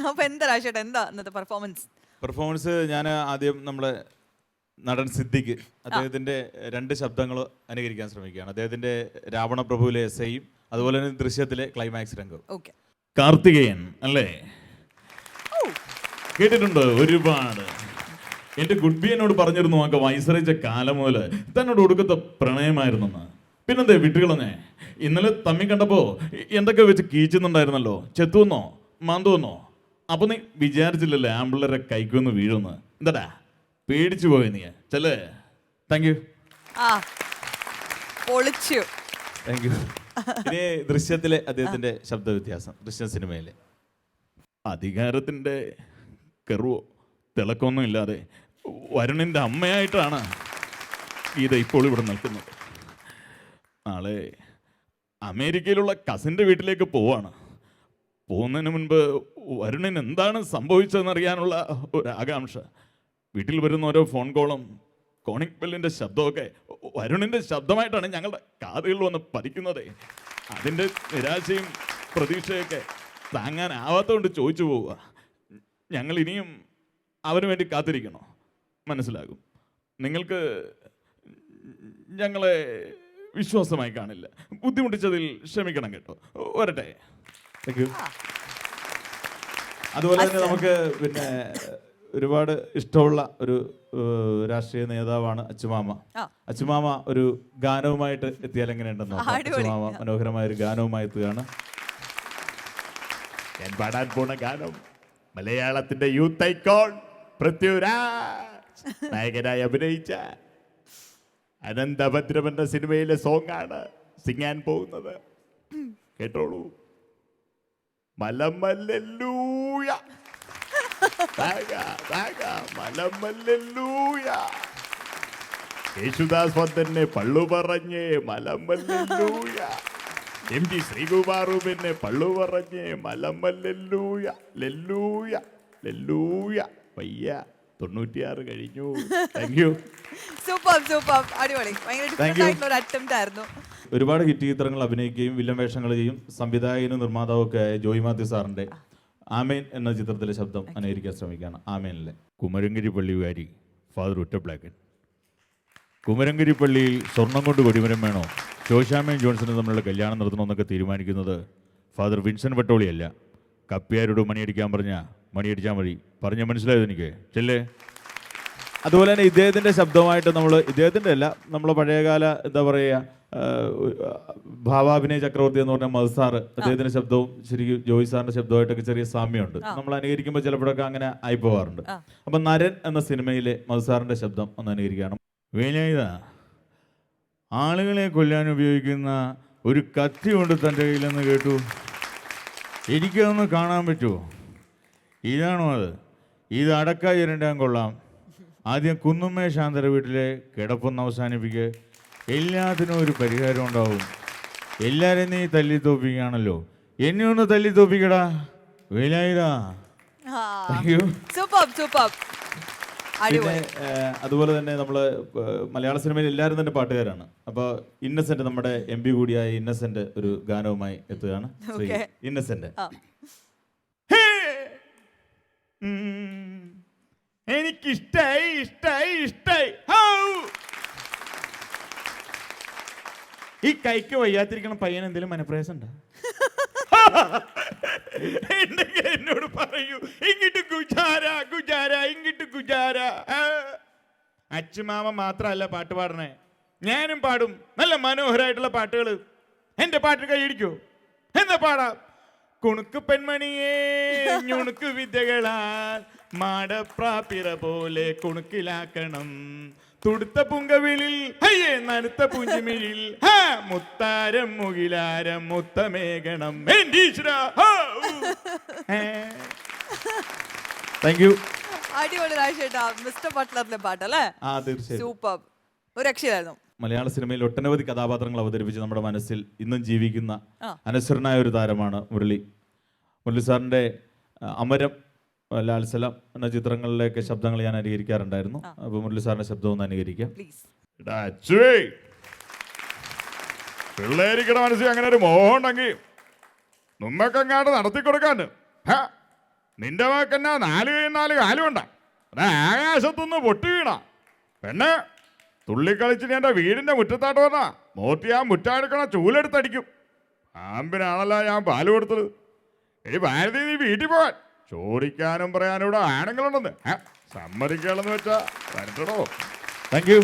അപ്പൊ എന്താ രാജേട്ടാ, എന്താ ഇന്നത്തെ പെർഫോമൻസ് ഞാൻ ആദ്യം നമ്മളെ നടൻ സിദ്ദിഖ് അദ്ദേഹത്തിന്റെ രണ്ട് ശബ്ദങ്ങൾ അനുകരിക്കാൻ ശ്രമിക്കുകയാണ്. അദ്ദേഹത്തിന്റെ രാവണ പ്രഭുവിലെ എസ്ഐയും അതുപോലെ തന്നെ ദൃശ്യത്തിലെ ക്ലൈമാക്സ് രംഗവും. കാർത്തികേയൻ അല്ലേ, കേട്ടിട്ടുണ്ട് ഒരുപാട്. എന്റെ ഗുഡ്ബി എന്നോട് പറഞ്ഞിരുന്നു ഒക്കെ വയസ്സറിച്ച കാലം മുതൽ തന്നോട് ഒടുക്കത്തെ പ്രണയമായിരുന്നെന്ന്. പിന്നെന്തേ വിട്ടുകളഞ്ഞേ? ഇന്നലെ തമ്മി കണ്ടപ്പോ എന്തൊക്കെ വെച്ച് കീച്ചുന്നുണ്ടായിരുന്നല്ലോ. ചെത്തുവെന്നോ മാന്തുവെന്നോ? അപ്പൊ നീ വിചാരിച്ചില്ലല്ലേ ആമ്പിള്ളേരെ കൈക്കൊന്ന് വീഴുന്ന്? എന്താടാ പേടിച്ചു പോയി നീ? ചെല്ലേ. Thank you. Thank you. ഇനി ദൃശ്യത്തിലെ അദ്ദേഹത്തിന്റെ ശബ്ദ വ്യത്യാസം. ദൃശ്യ സിനിമയിലെ അധികാരത്തിന്റെ കെറുവോ തിളക്കമൊന്നും ഇല്ലാതെ വരുണിന്റെ അമ്മയായിട്ടാണ് ഗീത ഇപ്പോൾ ഇവിടെ നിൽക്കുന്നത്. നാളെ അമേരിക്കയിലുള്ള കസിൻ്റെ വീട്ടിലേക്ക് പോവാണ്. പോകുന്നതിന് മുൻപ് വരുണിന് എന്താണ് സംഭവിച്ചതെന്നറിയാനുള്ള ഒരു ആകാംക്ഷ. വീട്ടിൽ വരുന്ന ഓരോ ഫോൺ കോളും കോണിക് ബെല്ലിൻ്റെ ശബ്ദമൊക്കെ വരുണിൻ്റെ ശബ്ദമായിട്ടാണ് ഞങ്ങളുടെ കാതുകളിൽ വന്ന് പതിക്കുന്നത്. അതിൻ്റെ നിരാശയും പ്രതീക്ഷയൊക്കെ താങ്ങാനാവാത്തതുകൊണ്ട് ചോദിച്ചു പോവുക. ഞങ്ങൾ ഇനിയും അവന് വേണ്ടി കാത്തിരിക്കണോ? മനസ്സിലാകും. നിങ്ങൾക്ക് ഞങ്ങളെ വിശ്വാസമായി കാണില്ല. ബുദ്ധിമുട്ടിച്ചതിൽ ക്ഷമിക്കണം കേട്ടോ. വരട്ടെ. Thank you. അതുപോലെ തന്നെ നമുക്ക് പിന്നെ ഒരുപാട് ഇഷ്ടമുള്ള ഒരു രാഷ്ട്രീയ നേതാവാണ് അച്ചുമാമ. അച്ചുമാമ ഒരു ഗാനവുമായിട്ട് എത്തിയാൽ എങ്ങനെയുണ്ടെന്ന് നോക്കാം. അച്ചുമാമ മനോഹരമായ ഒരു ഗാനവുമായി എത്തുകയാണ്. ഞാൻ പാടാൻ പോണ ഗാനം മലയാളത്തിന്റെ യൂത്ത് ഐക്കോൺ പൃഥ്വിരാജ് നായകനായി അഭിനയിച്ച അനന്തഭദ്രം എന്ന സിനിമയിലെ സോങ് ആണ് സിംഗാൻ പോകുന്നത്. കേട്ടോളൂ. മലമല്ലൂയ മലമല്ലൂയ. യേശുദാസ് വന്ദനെ പള്ളു പറഞ്ഞേ മലമല്ലൂയ. MG ശ്രീകുമാറും എന്നെ പള്ളു പറഞ്ഞേ മലമല്ലൂയ ലല്ലൂയ ലല്ലൂയ. വയ്യ 96 കഴിഞ്ഞു. Thank you. ഒരുപാട് ഹിറ്റ് ചിത്രങ്ങൾ അഭിനയിക്കുകയും വില്ലൻ വേഷങ്ങൾ ചെയ്യും സംവിധായകനും നിർമ്മാതാവും ഒക്കെ ആയ ജോയി മാത്യു സാറിന്റെ ആമേൻ എന്ന ചിത്രത്തിലെ ശബ്ദം അനുകരിക്കാൻ ശ്രമിക്കുകയാണ്. ആമേനിലെ കുമരങ്കിരി പള്ളിക്കാരി ഫാദർ ഉറ്റപ്ലാക്കൻ. കുമരങ്കിരി പള്ളിയിൽ സ്വർണം കൊണ്ട് കൊടിമരം വേണോ ശോശാമയും ജോൺസണും തമ്മിലുള്ള കല്യാണം നടത്തണമെന്നൊക്കെ തീരുമാനിക്കുന്നത് ഫാദർ വിൻസെന്റ് വട്ടോളിയല്ല. കപ്പിയാരോട് മണിയടിക്കാൻ മണിയടിച്ചാൽ മതി. പറഞ്ഞ മനസ്സിലായത് എനിക്ക്. ചെല്ലേ. അതുപോലെ തന്നെ ഇദ്ദേഹത്തിൻ്റെ ശബ്ദമായിട്ട് ഇദ്ദേഹത്തിൻ്റെ അല്ല, നമ്മളെ പഴയകാല എന്താ പറയുക ഭാവാഭിനയ ചക്രവർത്തി എന്ന് പറഞ്ഞാൽ മധുസാർ, അദ്ദേഹത്തിൻ്റെ ശബ്ദവും ശരിക്കും ജോയി സാറിൻ്റെ ശബ്ദമായിട്ടൊക്കെ ചെറിയ സാമ്യമുണ്ട്. നമ്മൾ അനുകരിക്കുമ്പോൾ ചിലപ്പോഴൊക്കെ അങ്ങനെ ആയിപ്പോവാറുണ്ട്. അപ്പം നരൻ എന്ന സിനിമയിലെ മധുസാറിൻ്റെ ശബ്ദം ഒന്ന് അനുകരിക്കണം. വേലായുധ, ആളുകളെ കൊല്ലാൻ ഉപയോഗിക്കുന്ന ഒരു കത്തി കൊണ്ട് തൻ്റെ കയ്യിലെന്ന് കേട്ടു. എനിക്കതൊന്ന് കാണാൻ പറ്റുമോ? ഇതാണോ അത്? ഇത് അടക്ക ഇരണ്ടാൻ കൊള്ളാം. ആദ്യം കുന്നുമ്മേ ശാന്തര വീട്ടിലെ കിടപ്പൊന്ന് അവസാനിപ്പിക്കുക. എല്ലാത്തിനും ഒരു പരിഹാരം ഉണ്ടാവും. എല്ലാവരും നീ തല്ലി തോപ്പിക്കുകയാണല്ലോ, എന്നെ ഒന്ന് തല്ലി തോപ്പിക്കടാ വേലായുധാ. പിന്നെ അതുപോലെ തന്നെ നമ്മള് മലയാള സിനിമയിൽ എല്ലാവരും തന്നെ പാട്ടുകാരാണ്. അപ്പൊ ഇന്നസെന്റ്, നമ്മുടെ MP കൂടിയായ ഇന്നസെന്റ് ഒരു ഗാനവുമായി എത്തുകയാണ്. ഇന്നസെന്റ്. എനിക്കിഷ്ടായി ഇഷ്ടായി ഇഷ്ടായി. ഈ കൈക്ക് വയ്യാത്തിരിക്കണം പയ്യൻ എന്തെങ്കിലും മനപ്രയാസം ഉണ്ടോ? എന്നോട് പറയൂ. ഇങ്ങിട്ട് ഗുജാര ഗുജാര ഇങ്ങിട്ട് ഗുജാര. അച്ചുമാമ മാത്രമല്ല പാട്ട് പാടണേ, ഞാനും പാടും നല്ല മനോഹരമായിട്ടുള്ള പാട്ടുകൾ. എന്റെ പാട്ട് കൈയടിക്കോ? എന്താ പാടാം. കുണുക്ക് പെൺമണിയേ ഞുണുക്ക് വിദ്യകളാൽ മാടപ്രാപിറ പോലെ കുണുക്കിലാക്കണം. തുടുത്ത പുങ്കവിളിൽ അയ്യേ നനുത്ത പുഞ്ചിമിഴിൽ മുത്താരം മുകിലാരം മുത്തമേകണം. Thank you. അടിപൊളി രാജേട്ടാ. മിസ്റ്റർ ബട്ട്ലറിന്റെ പാട്ടല്ലേ? സൂപ്പർ. ഒരു രക്ഷയായിരുന്നു. മലയാള സിനിമയിൽ ഒട്ടനവധി കഥാപാത്രങ്ങൾ അവതരിപ്പിച്ച് നമ്മുടെ മനസ്സിൽ ഇന്നും ജീവിക്കുന്ന അനശ്വരനായ ഒരു താരമാണ് മുരളി. മുരളി സാറിന്റെ അമരം, ലാൽസലം എന്ന ചിത്രങ്ങളിലേക്ക് ശബ്ദങ്ങൾ ഞാൻ അനുകരിക്കാറുണ്ടായിരുന്നു. അപ്പൊ മുരളി സാറിന്റെ ശബ്ദം ഒന്ന് അനുകരിക്കാം. പിള്ളേരിക്കടെ മനസ്സിൽ അങ്ങനെ ഒരു മോഹം ഉണ്ടെങ്കിൽ നമ്മക്കങ്ങാണ്ട് നടത്തി കൊടുക്കാൻ നിന്റെ വാക്കെന്നാ 4 കൈയും 4 കാലും ഉണ്ടാ, അത് ആകാശത്തുനിന്ന് പൊട്ടി വീണ പെണ്ണ് തുള്ളിക്കളിച്ചിട്ട് എൻ്റെ വീടിൻ്റെ മുറ്റത്താട്ട് വന്നാ നോട്ടി ആ മുറ്റാടുക്കണ ചൂലെടുത്തടിക്കും. പാമ്പിനാണല്ലോ ഞാൻ പാല് കൊടുത്തത്. ഭാരതി നീ വീട്ടിൽ പോവാൻ. ചോദിക്കാനും പറയാനും ഇവിടെ ആണുങ്ങളുണ്ടെന്ന് സമ്മതിക്കാണെന്ന് വെച്ചാ വരട്ടടോ. Thank you.